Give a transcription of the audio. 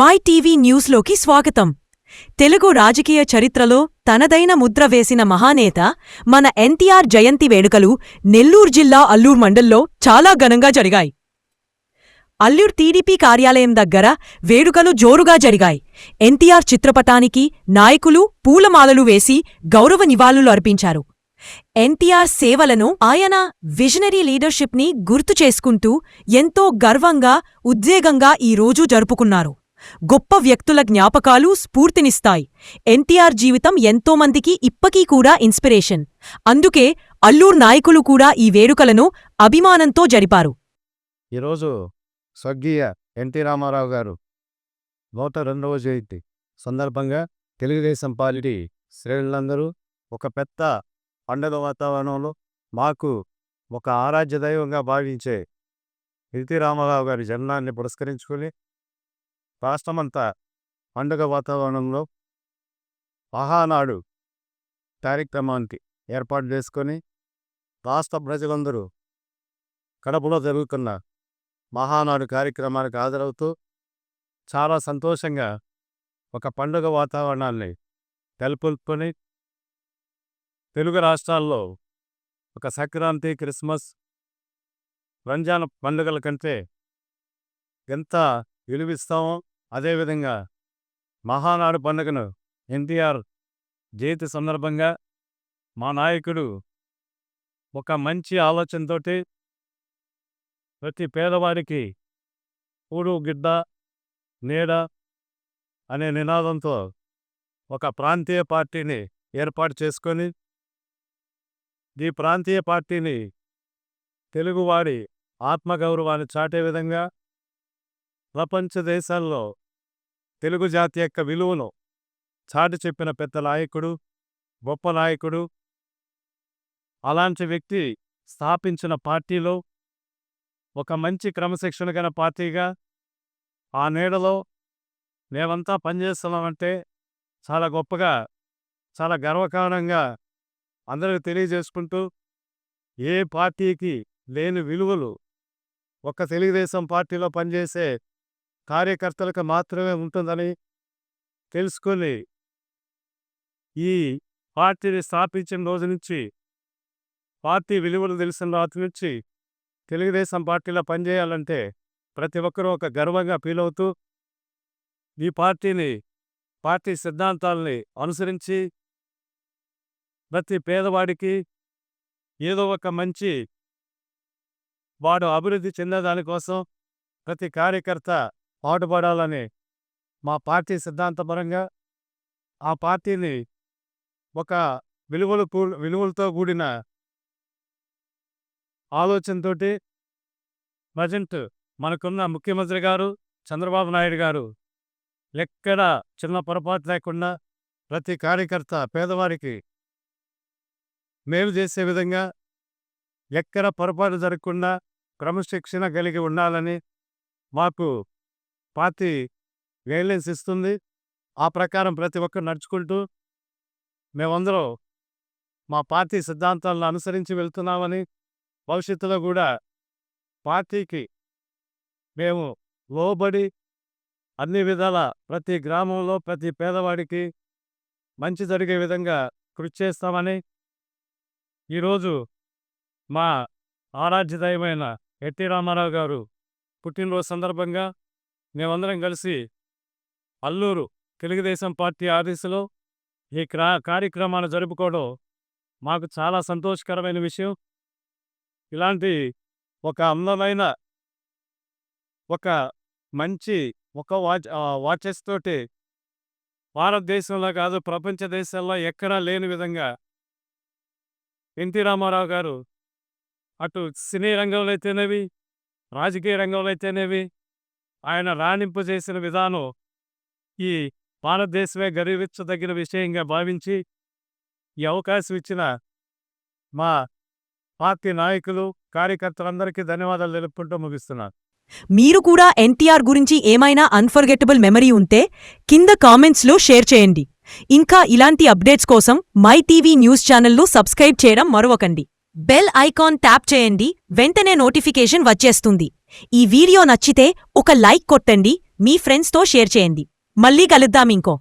My TV న్యూస్లోకి స్వాగతం. తెలుగు రాజకీయ చరిత్రలో తనదైన ముద్ర వేసిన మహానేత మన ఎన్టీఆర్ జయంతి వేడుకలు నెల్లూరు జిల్లా అల్లూరు మండల్లో చాలా ఘనంగా జరిగాయి. అల్లూరు టీడీపీ కార్యాలయం దగ్గర వేడుకలు జోరుగా జరిగాయి. ఎన్టీఆర్ చిత్రపటానికి నాయకులు పూలమాలలు వేసి గౌరవ నివాళులు అర్పించారు. ఎన్టీఆర్ సేవలను, ఆయన విజనరీ లీడర్షిప్ని గుర్తు చేసుకుంటూ ఎంతో గర్వంగా, ఉద్వేగంగా ఈ రోజు జరుపుకున్నారు. గొప్ప వ్యక్తుల జ్ఞాపకాలు స్ఫూర్తినిస్తాయి. ఎన్టీఆర్ జీవితం ఎంతోమందికి ఇప్పకీ కూడా ఇన్స్పిరేషన్. అందుకే అల్లూరు నాయకులు కూడా ఈ వేడుకలను అభిమానంతో జరిపారు. ఈరోజు స్వర్గీయ ఎన్టీ రామారావు గారు 102వ జయంతి సందర్భంగా తెలుగుదేశం పార్టీ శ్రేణులందరూ ఒక పెద్ద పండుగ వాతావరణంలో మాకు ఒక ఆరాధ్య దైవంగా భావించే ఎన్టీ రామారావు గారి జన్మాన్ని పురస్కరించుకొని రాష్ట్రమంతా పండుగ వాతావరణంలో మహానాడు కార్యక్రమానికి ఏర్పాటు చేసుకొని రాష్ట్ర ప్రజలందరూ కడపలో జరుగుతున్న మహానాడు కార్యక్రమానికి హాజరవుతూ చాలా సంతోషంగా ఒక పండుగ వాతావరణాన్ని నెలకొల్పుకొని తెలుగు రాష్ట్రాల్లో ఒక సంక్రాంతి, క్రిస్మస్, రంజాన్ పండుగల కంటే ఎంత విలువిస్తామో అదేవిధంగా మహానాడు పండుగను ఎన్టీఆర్ జయంతి సందర్భంగా మా నాయకుడు ఒక మంచి ఆలోచనతోటి ప్రతి పేదవాడికి కూడు గిడ్డ నీడ అనే నినాదంతో ఒక ప్రాంతీయ పార్టీని ఏర్పాటు చేసుకొని ఈ ప్రాంతీయ పార్టీని తెలుగువాడి ఆత్మగౌరవాన్ని చాటే విధంగా ప్రపంచ దేశాల్లో తెలుగు జాతి యొక్క విలువను చాటి చెప్పిన పెద్ద నాయకుడు, గొప్ప నాయకుడు. అలాంటి వ్యక్తి స్థాపించిన పార్టీలో ఒక మంచి క్రమశిక్షణ గల పార్టీగా ఆ నీడలో మేమంతా పనిచేస్తున్నామంటే చాలా గొప్పగా, చాలా గర్వకారణంగా అందరికీ తెలియజేసుకుంటూ, ఏ పార్టీకి లేని విలువలు ఒక్క తెలుగుదేశం పార్టీలో పనిచేసే కార్యకర్తలకు మాత్రమే ఉంటుందని తెలుసుకొని ఈ పార్టీని స్థాపించిన రోజు నుంచి, పార్టీ విలువలు తెలిసిన రోజు నుంచి తెలుగుదేశం పార్టీలో పనిచేయాలంటే ప్రతి ఒక్కరూ ఒక గర్వంగా ఫీల్ అవుతూ ఈ పార్టీ సిద్ధాంతాలని అనుసరించి ప్రతి పేదవాడికి ఏదో ఒక మంచి వాడు అభివృద్ధి చెందేదానికోసం ప్రతి కార్యకర్త పాటుపడాలని మా పార్టీ సిద్ధాంతపరంగా ఆ పార్టీని ఒక విలువలతో కూడిన ఆలోచనతోటి ప్రజెంట్ మనకున్న ముఖ్యమంత్రి గారు చంద్రబాబు నాయుడు గారు ఎక్కడ చిన్న పొరపాటు లేకుండా ప్రతి కార్యకర్త పేదవారికి మేలు చేసే విధంగా ఎక్కడ పొరపాటు జరగకుండా క్రమశిక్షణ కలిగి ఉండాలని మాకు పార్టీ గైడ్లైన్స్ ఇస్తుంది. ఆ ప్రకారం ప్రతి ఒక్కరు నడుచుకుంటూ మేమందరం మా పార్టీ సిద్ధాంతాలను అనుసరించి వెళ్తున్నామని, భవిష్యత్తులో కూడా పార్టీకి మేము లోబడి అన్ని విధాల ప్రతి గ్రామంలో ప్రతి పేదవాడికి మంచి జరిగే విధంగా కృషి చేస్తామని, ఈరోజు మా ఆరాధ్యదైవమైన ఎన్టీ రామారావు గారు పుట్టినరోజు సందర్భంగా మేమందరం కలిసి అల్లూరు తెలుగుదేశం పార్టీ ఆఫీసులో ఈ కార్యక్రమాన్ని జరుపుకోవడం మాకు చాలా సంతోషకరమైన విషయం. ఇలాంటి ఒక అందమైన ఒక మంచి వాచెస్ తోటి భారతదేశంలో కాదు ప్రపంచ దేశాల్లో ఎక్కడా లేని విధంగా ఎన్టీ రామారావు గారు అటు సినీ రంగంలో అయితేనేవి, రాజకీయ రంగంలో అయితేనేవి ఆయన రాణింపు చేసిన విధానం ఈ భారతదేశమే గర్వించదగిన విషయంగా భావించి ఈ అవకాశం ఇచ్చిన మా పార్టీ నాయకులు, కార్యకర్తలందరికీ ధన్యవాదాలు తెలుపుకుంటూ ముగిస్తున్నాను. మీరు కూడా ఎన్టీఆర్ గురించి ఏమైనా అన్ఫర్గెటబుల్ మెమరీ ఉంటే కింద కామెంట్స్లో షేర్ చేయండి. ఇంకా ఇలాంటి అప్డేట్స్ కోసం మై టీవీ న్యూస్ ఛానల్ను సబ్స్క్రైబ్ చేయడం మరవకండి. బెల్ ఐకాన్ ట్యాప్ చేయండి, వెంటనే నోటిఫికేషన్ వచ్చేస్తుంది. ఈ వీడియో నచ్చితే ఒక లైక్ కొట్టండి. మీ ఫ్రెండ్స్తో షేర్ చేయండి. మళ్ళీ కలుద్దాం ఇంకో